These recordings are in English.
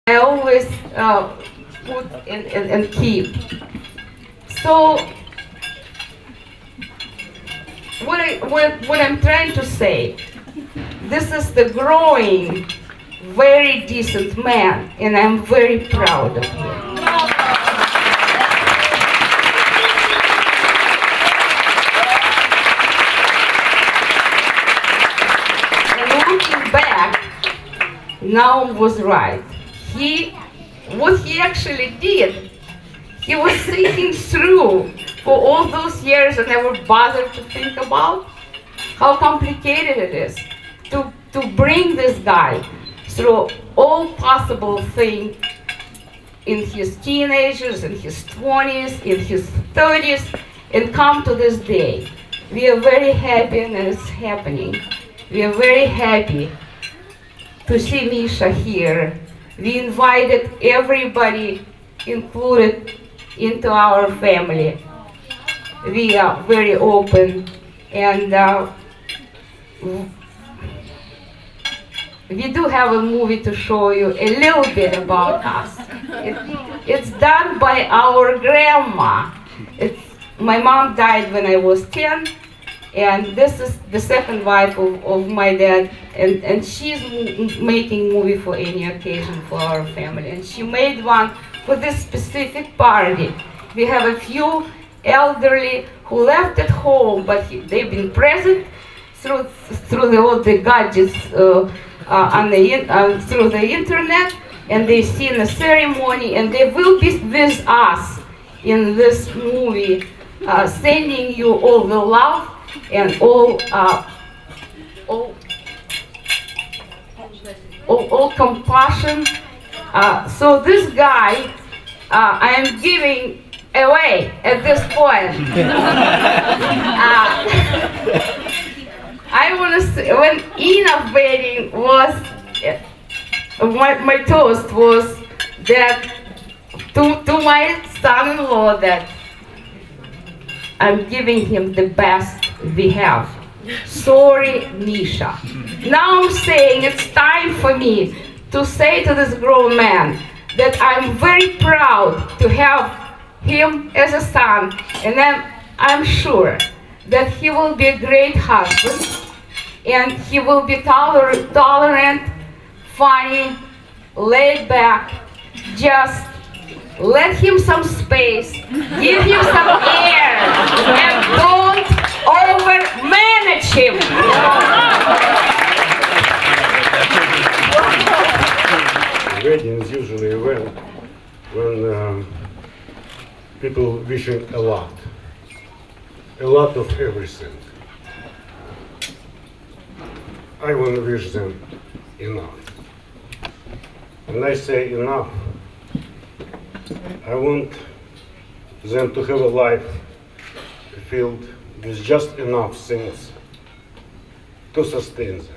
I always put and keep. So what I'm trying to say, this is the growing, very decent man, and I'm very proud of him. And looking back, now was right. What he actually did, he was thinking through for all those years and never bothered to think about how complicated it is to bring this guy through all possible things in his teenagers, in his 20s, in his 30s, and come to this day. We are very happy and it's happening. We are very happy to see Misha here. We invited everybody included into our family. We are very open, and we do have a movie to show you a little bit about us. It's done by our grandma. My mom died when I was 10, and this is the second wife of my dad, and she's making movie for any occasion for our family. And she made one for this specific party. We have a few elderly who left at home, but they've been present through all the gadgets through the internet, and they've seen the ceremony, and they will be with us in this movie, sending you all the love and all compassion. So this guy, I am giving away at this point. I want to say, when Ina's wedding was, my toast was that to my son-in-law that I'm giving him the best we have. Sorry, Misha. Now I'm saying it's time for me to say to this grown man that I'm very proud to have him as a son, and I'm sure that he will be a great husband, and he will be tolerant, funny, laid back. Just let him some space, give him some air, and don't over-manage him. Wedding is usually a event when people wishing a lot of everything. I want to wish them enough. When I say enough, I want them to have a life filled with just enough things to sustain them.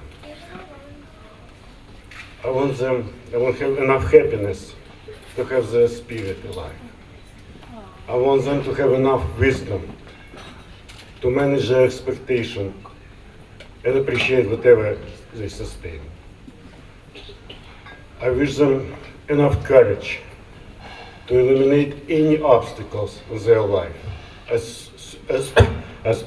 I want to have enough happiness to have their spirit alive. I want them to have enough wisdom to manage their expectation and appreciate whatever they sustain. I wish them enough courage to eliminate any obstacles in their life as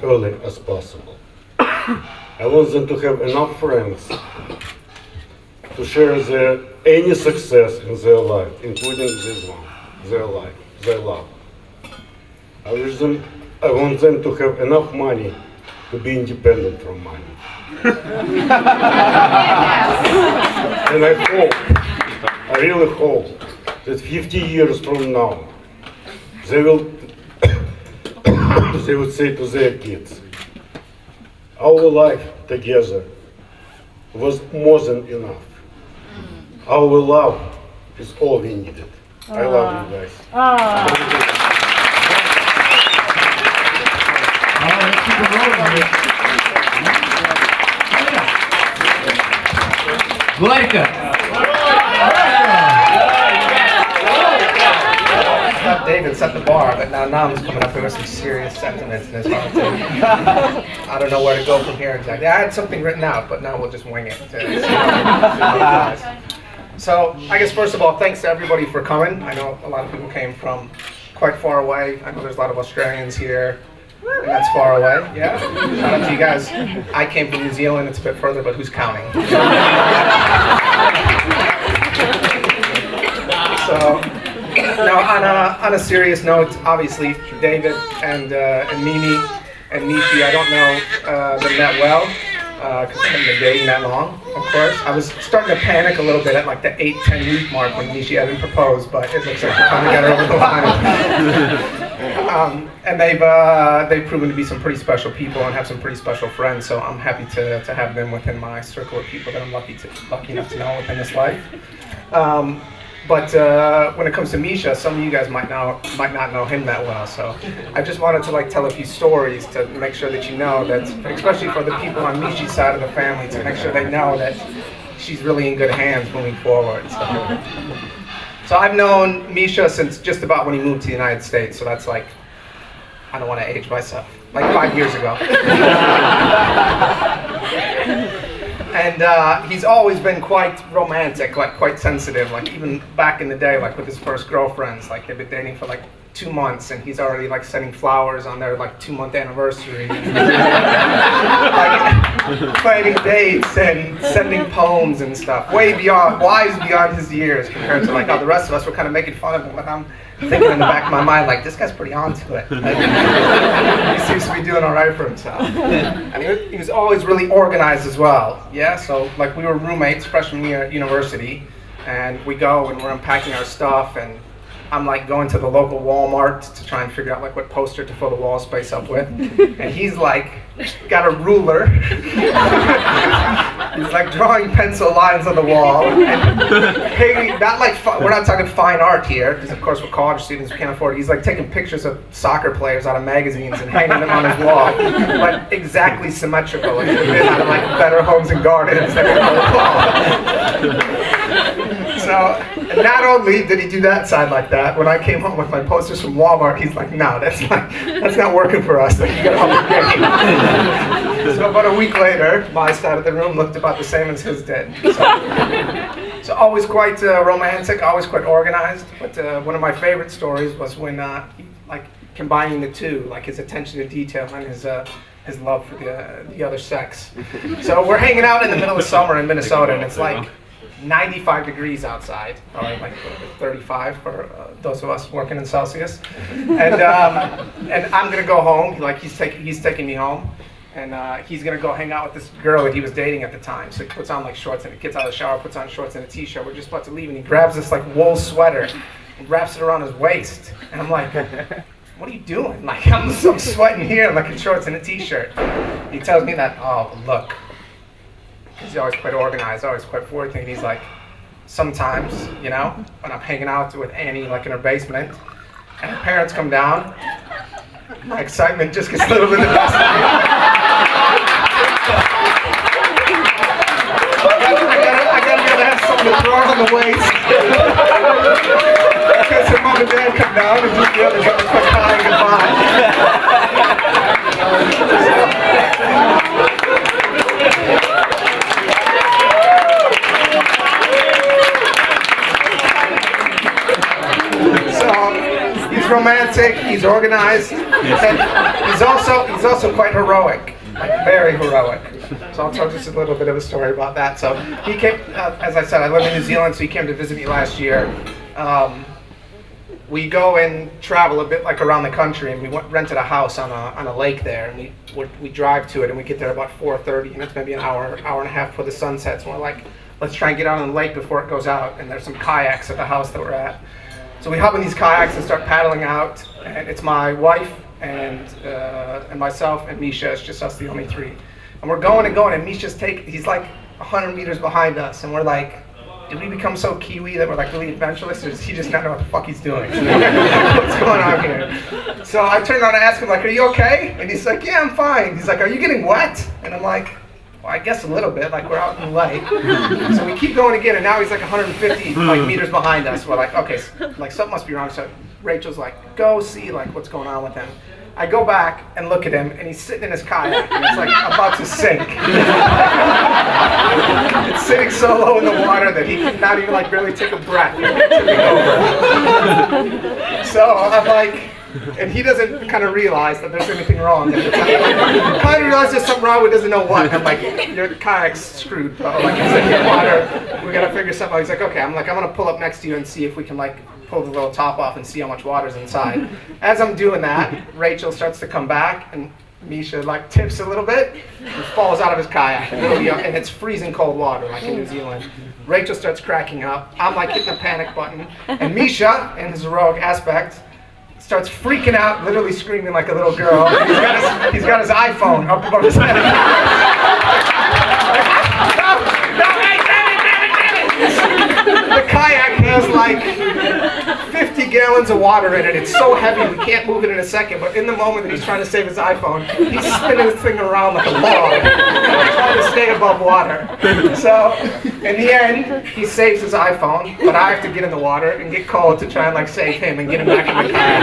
early as possible. I want them to have enough friends to share any success in their life, including this one, their life, their love. I want them to have enough money to be independent from money. And I really hope that 50 years from now, they would say to their kids, our life together was more than enough. Our love is all we needed. I love you guys. Glorica. David set the bar, but now Nam's coming up here with some serious sentiments in his heart. I don't know where to go from here exactly. I had something written out, but now we'll just wing it. So I guess first of all, thanks to everybody for coming. I know a lot of people came from quite far away. I know there's a lot of Australians here, and that's far away. Yeah, shout out to you guys. I came from New Zealand. It's a bit further, but who's counting? So now on a serious note, obviously David and Mimi and Mishi, I don't know them that well. Because I haven't been dating that long, of course. I was starting to panic a little bit at like the 8-10 week mark when Misha hadn't proposed, but it looks like we finally got her over the line. And they've proven to be some pretty special people and have some pretty special friends, so I'm happy to have them within my circle of people that I'm lucky enough to know within this life. But when it comes to Misha, some of you guys might not know him that well. So I just wanted to like tell a few stories to make sure that you know that, especially for the people on Mishi's side of the family, to make sure they know that she's really in good hands moving forward. So I've known Misha since just about when he moved to the United States. So that's like, I don't want to age myself, like 5 years ago. And he's always been quite romantic, like quite sensitive, like even back in the day, like with his first girlfriends, like they've been dating for like 2 months and he's already like sending flowers on their like 2-month anniversary. Like planning dates and sending poems and stuff, wise beyond his years compared to like how the rest of us were kind of making fun of him, but I'm thinking in the back of my mind, like, this guy's pretty onto it. Like, he seems to be doing all right for himself. And he was always really organized as well. Yeah, so like we were roommates freshman year at university, and we go and we're unpacking our stuff, and I'm like going to the local Walmart to try and figure out like what poster to fill the wall space up with. And he's like got a ruler. He's like drawing pencil lines on the wall. And painting, not like, we're not talking fine art here, because of course we're college students, we can't afford it. He's like taking pictures of soccer players out of magazines and hanging them on his wall. Like exactly symmetrical. Like they've been out of like Better Homes and Gardens. So, and not only did he do that side like that, when I came home with my posters from Walmart, he's like, no, that's not working for us. Like, you gotta help your game. So about a week later, my side of the room looked about the same as his did. So always quite romantic, always quite organized. But one of my favorite stories was when like combining the two, like his attention to detail and his love for the other sex. So we're hanging out in the middle of summer in Minnesota, and it's like 95 degrees outside, or like 35 for those of us working in Celsius. And I'm gonna go home. Like he's taking me home, and he's gonna go hang out with this girl that he was dating at the time. So he puts on like shorts, and he gets out of the shower, puts on shorts and a t-shirt. We're just about to leave, and he grabs this like wool sweater and wraps it around his waist. And I'm like, what are you doing? Like I'm sweating here, like in shorts and a t-shirt. He tells me that, oh look. He's always quite organized, always quite forward-thinking. He's like, sometimes, you know, when I'm hanging out with Annie, like in her basement, and her parents come down, my excitement just gets a little bit the best of me. I gotta be able to have something to throw on the waist. Because her mom and dad come down and just the other give a quick hi and goodbye. He's romantic, he's organized, and he's also quite heroic, like very heroic. So I'll tell just a little bit of a story about that. So he came, as I said, I live in New Zealand, so he came to visit me last year. We go and travel a bit like around the country, and we rented a house on a lake there, and we drive to it, and we get there about 4:30, and it's maybe an hour and a half before the sun sets, and we're like, let's try and get out on the lake before it goes out, and there's some kayaks at the house that we're at. So we hop in these kayaks and start paddling out, and it's my wife and myself and Misha. It's just us, the only three. And we're going and going, and Misha's he's like 100 meters behind us, and we're like, did we become so Kiwi that we're like really adventurous, or does he just not know what the fuck he's doing? What's going on here? So I turned around and asked him, like, are you okay? And he's like, yeah, I'm fine. He's like, are you getting wet? And I'm like, well, I guess a little bit, like we're out in the lake. So we keep going again, and now he's like 150 meters behind us. We're like, okay, like something must be wrong. So Rachel's like, go see like what's going on with him. I go back and look at him, and he's sitting in his kayak, and it's like about to sink. It's sitting so low in the water that he could not even like barely take a breath. So I'm like, and he doesn't kind of realize that there's anything wrong. Kind of realizes there's something wrong, but doesn't know what. I'm like, your kayak's screwed, bro. Like, it's in the water. We gotta figure something out. He's like, okay. I'm like, I'm gonna pull up next to you and see if we can like pull the little top off and see how much water's inside. As I'm doing that, Rachel starts to come back, and Misha like tips a little bit and falls out of his kayak. And it's freezing cold water, like in New Zealand. Rachel starts cracking up. I'm like hitting the panic button, and Misha, in his heroic aspect, starts freaking out, literally screaming like a little girl. He's got his iPhone up above his head. The kayak has like 50 gallons of water in it. It's so heavy we can't move it in a second. But in the moment that he's trying to save his iPhone, he's spinning this thing around like a log, trying to stay above water. So in the end, he saves his iPhone, but I have to get in the water and get cold to try and like save him and get him back in the kayak.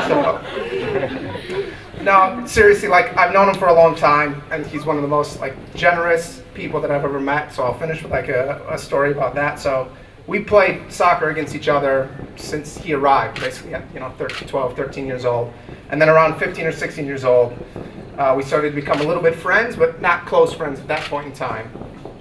So, no, seriously, like I've known him for a long time, and he's one of the most like generous people that I've ever met. So I'll finish with like a story about that. So we played soccer against each other since he arrived, basically at 12, 13 years old. And then around 15 or 16 years old, we started to become a little bit friends, but not close friends at that point in time.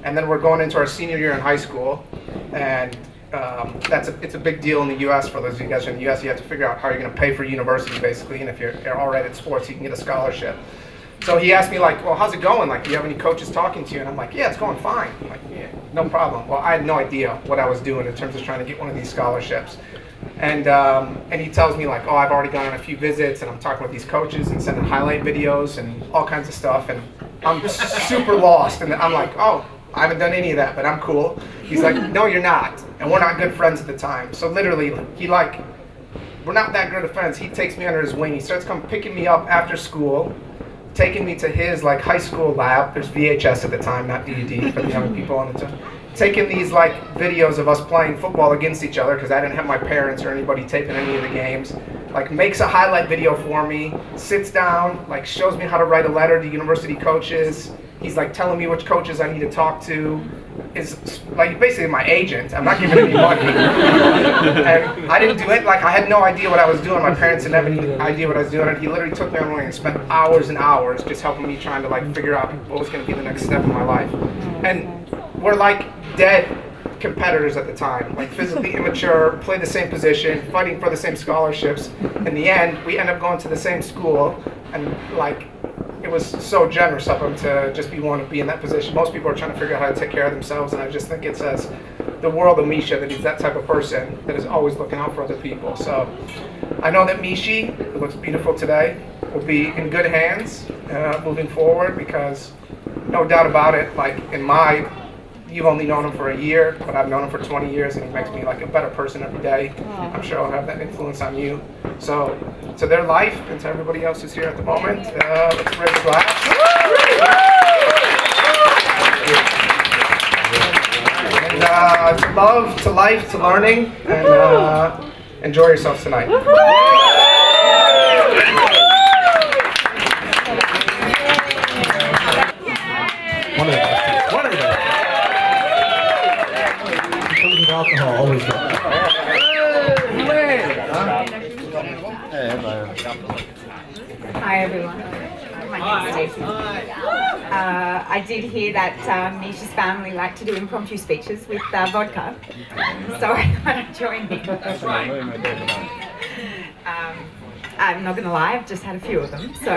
And then we're going into our senior year in high school, and it's a big deal in the U.S. For those of you guys who are in the U.S. You have to figure out how you're going to pay for university, basically, and if you're all right at sports, you can get a scholarship. So he asked me like, well, how's it going? Like, do you have any coaches talking to you? And I'm like, yeah, it's going fine. I'm like, yeah, no problem. Well, I had no idea what I was doing in terms of trying to get one of these scholarships. And he tells me like, oh, I've already gone on a few visits, and I'm talking with these coaches and sending highlight videos and all kinds of stuff. And I'm super lost. And I'm like, oh, I haven't done any of that, but I'm cool. He's like, no, you're not. And we're not good friends at the time. So literally, we're not that good of friends. He takes me under his wing. He starts picking me up after school, taking me to his like high school lab. There's VHS at the time, not DVD for the young people on the time. Taking these like videos of us playing football against each other, because I didn't have my parents or anybody taping any of the games. Like makes a highlight video for me, sits down, like shows me how to write a letter to university coaches. He's like telling me which coaches I need to talk to. Is like basically my agent. I'm not giving any money. And I didn't do it. Like I had no idea what I was doing. My parents didn't have any idea what I was doing. And he literally took me on and spent hours and hours just helping me trying to like figure out what was going to be the next step in my life. And we're like dead competitors at the time, like physically immature, play the same position, fighting for the same scholarships. In the end, we end up going to the same school, and like it was so generous of him to just want to be in that position. Most people are trying to figure out how to take care of themselves, and I just think it says the world of Misha that he's that type of person that is always looking out for other people. So I know that Mishie, who looks beautiful today, will be in good hands moving forward, because no doubt about it, like you've only known him for a year, but I've known him for 20 years, and he makes me like a better person every day. I'm sure I'll have that influence on you. So to their life and to everybody else who's here at the moment, let's raise a glass. And to love, to life, to learning, and enjoy yourselves tonight. One of them. Alcohol always good. Hi everyone. My name is Stacey. I did hear that Misha's family like to do impromptu speeches with vodka, so I thought I'd join in. I'm not going to lie, I've just had a few of them. So,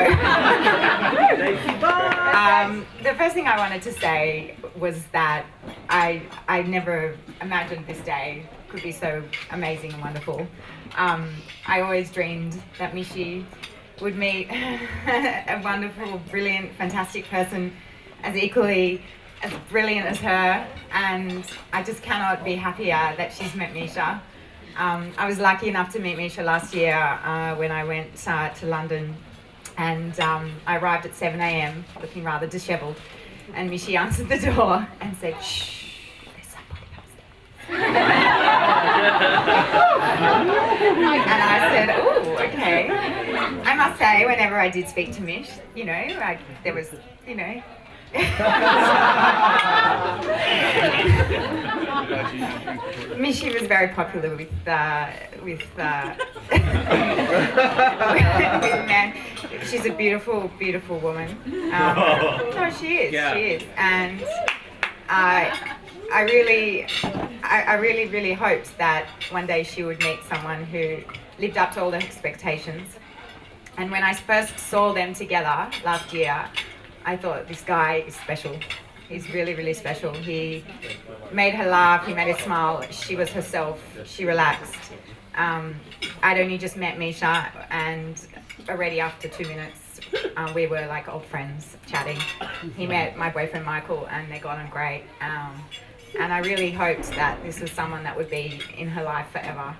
the first thing I wanted to say was that I never imagined this day could be so amazing and wonderful. I always dreamed that Mishie would meet a wonderful, brilliant, fantastic person as equally as brilliant as her, and I just cannot be happier that she's met Misha. I was lucky enough to meet Misha last year when I went to London, and I arrived at 7 a.m. looking rather dishevelled, and Mishie answered the door and said, "Shh, there's somebody upstairs." And I said, "Oh, okay." I must say, whenever I did speak to Mish, there was, Mishy was very popular with with men. She's a beautiful, beautiful woman. No, she is. Yeah. She is, and I really, really hoped that one day she would meet someone who lived up to all the expectations. And when I first saw them together last year, I thought, this guy is special. He's really, really special. He made her laugh, he made her smile, she was herself, she relaxed. I'd only just met Misha, and already after 2 minutes, we were like old friends chatting. He met my boyfriend Michael, and they got on great. And I really hoped that this was someone that would be in her life forever.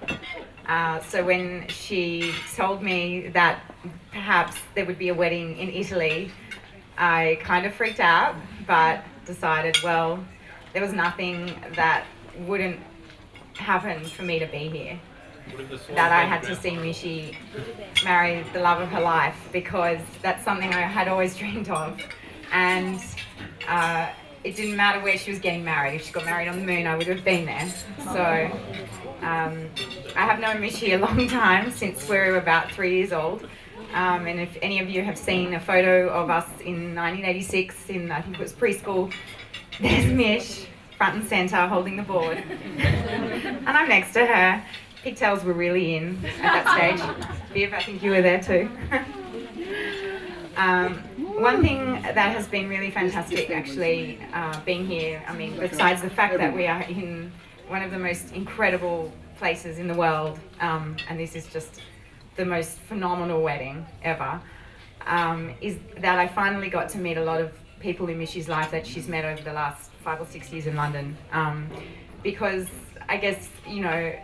So when she told me that perhaps there would be a wedding in Italy, I kind of freaked out, but decided, well, there was nothing that wouldn't happen for me to be here. That I had to see Mishie marry the love of her life, because that's something I had always dreamed of. And it didn't matter where she was getting married. If she got married on the moon, I would have been there. So I have known Mishie a long time, since we were about 3 years old. And if any of you have seen a photo of us in 1986, in I think it was preschool, there's Mish, front and centre, holding the board. And I'm next to her. Pigtails were really in at that stage. Viv, I think you were there too. One thing that has been really fantastic, actually, being here, I mean, besides the fact that we are in one of the most incredible places in the world, and this is just the most phenomenal wedding ever, is that I finally got to meet a lot of people in Mishie's life that she's met over the last 5 or 6 years in London. Because I guess, I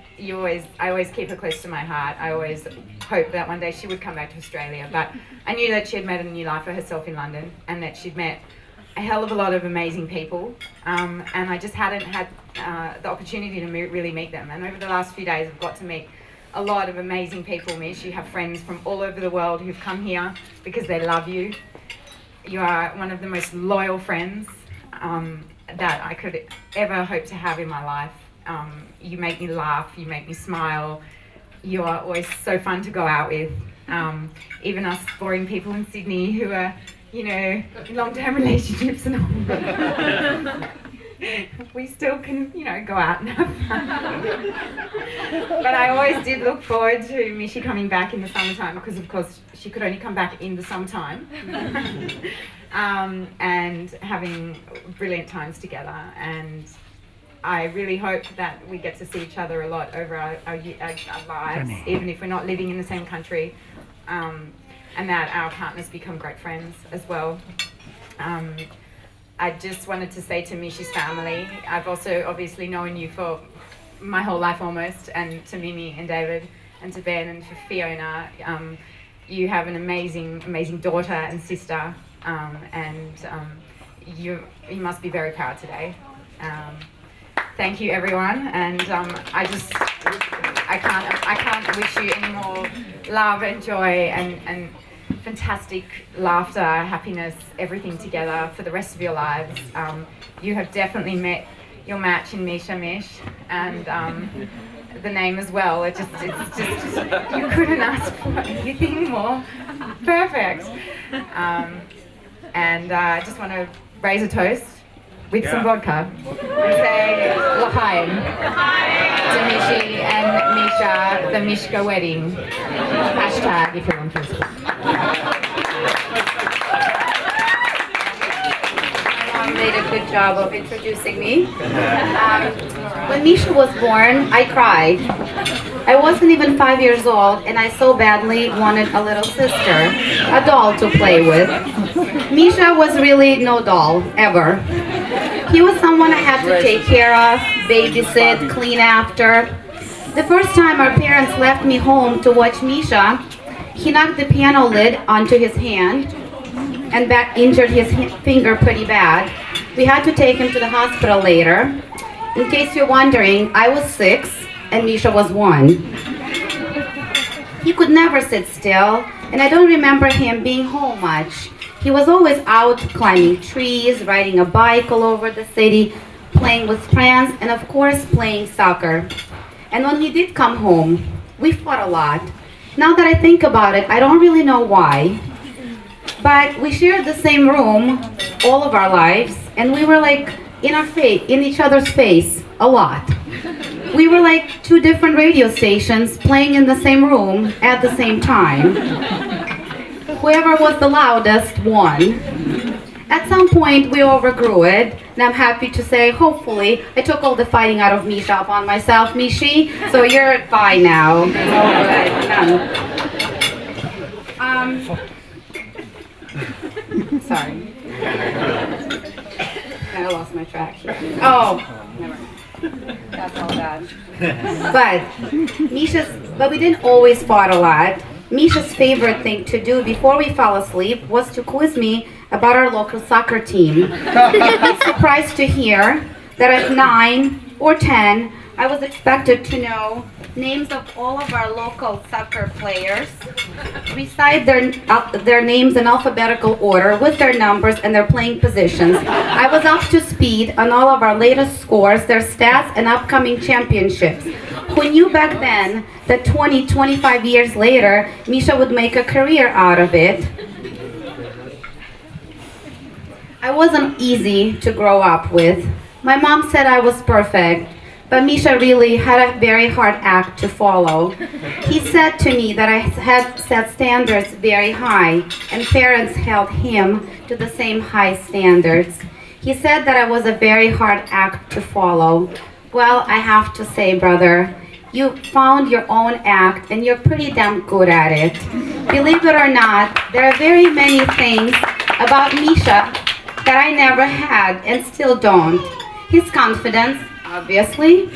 always keep her close to my heart. I always hope that one day she would come back to Australia. But I knew that she had made a new life for herself in London, and that she'd met a hell of a lot of amazing people. And I just hadn't had the opportunity to really meet them. And over the last few days, I've got to meet a lot of amazing people, Mish. You have friends from all over the world who've come here because they love you. You are one of the most loyal friends that I could ever hope to have in my life. You make me laugh, you make me smile. You are always so fun to go out with. Even us boring people in Sydney who are, in long-term relationships and all. We still can, go out and have fun. But I always did look forward to Mishie coming back in the summertime, because of course she could only come back in the summertime. And having brilliant times together. And I really hope that we get to see each other a lot over our lives, even if we're not living in the same country, and that our partners become great friends as well. I just wanted to say to Mishie's family, I've also obviously known you for my whole life almost, and to Mimi and David and to Ben and to Fiona. You have an amazing, amazing daughter and sister, and you must be very proud today. Thank you, everyone, and I can't wish you any more love and joy and fantastic laughter, happiness, everything together for the rest of your lives. You have definitely met your match in Misha Mish, and the name as well. It's just you couldn't ask for anything more perfect. And I just want to raise a toast with some vodka and say L'chaim to Mishie and Misha, the Mishka wedding. Hashtag if you're on Facebook. My mom made a good job of introducing me. When Misha was born, I cried. I wasn't even 5 years old, and I so badly wanted a little sister, a doll to play with. Misha was really no doll, ever. He was someone I had to take care of, babysit, clean after. The first time our parents left me home to watch Misha, he knocked the piano lid onto his hand and injured his finger pretty bad. We had to take him to the hospital later. In case you're wondering, I was 6 and Misha was 1. He could never sit still, and I don't remember him being home much. He was always out climbing trees, riding a bike all over the city, playing with friends, and of course playing soccer. And when he did come home, we fought a lot. Now that I think about it, I don't really know why. But we shared the same room all of our lives, and we were like in each other's face a lot. We were like two different radio stations playing in the same room at the same time. Whoever was the loudest won. At some point, we overgrew it, and I'm happy to say, hopefully, I took all the fighting out of Misha upon myself, Mishie, so you're fine now. It's all good. Sorry. I lost my track here. Oh, never mind. That's all bad. But we didn't always fight a lot. Misha's favorite thing to do before we fell asleep was to quiz me about our local soccer team. I'm surprised to hear that at 9 or 10, I was expected to know names of all of our local soccer players, recite their names in alphabetical order with their numbers and their playing positions. I was up to speed on all of our latest scores, their stats, and upcoming championships. Who knew back then that 20, 25 years later, Misha would make a career out of it? I wasn't easy to grow up with. My mom said I was perfect, but Misha really had a very hard act to follow. He said to me that I had set standards very high, and parents held him to the same high standards. He said that I was a very hard act to follow. Well, I have to say, brother, you found your own act, and you're pretty damn good at it. Believe it or not, there are very many things about Misha that I never had and still don't. His confidence, obviously,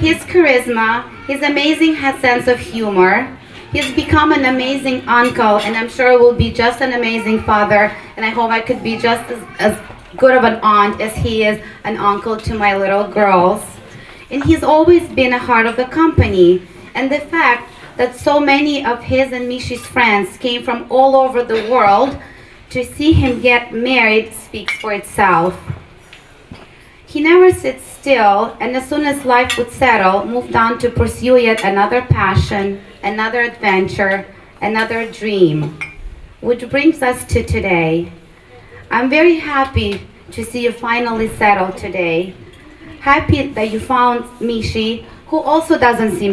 his charisma, his amazing sense of humor. He's become an amazing uncle, and I'm sure will be just an amazing father, and I hope I could be just as good of an aunt as he is an uncle to my little girls. And he's always been a heart of the company, and the fact that so many of his and Mishie's friends came from all over the world to see him get married speaks for itself. He never sits still, and as soon as life would settle, moved on to pursue yet another passion, another adventure, another dream. Which brings us to today. I'm very happy to see you finally settled today. Happy that you found Mishie, who also doesn't seem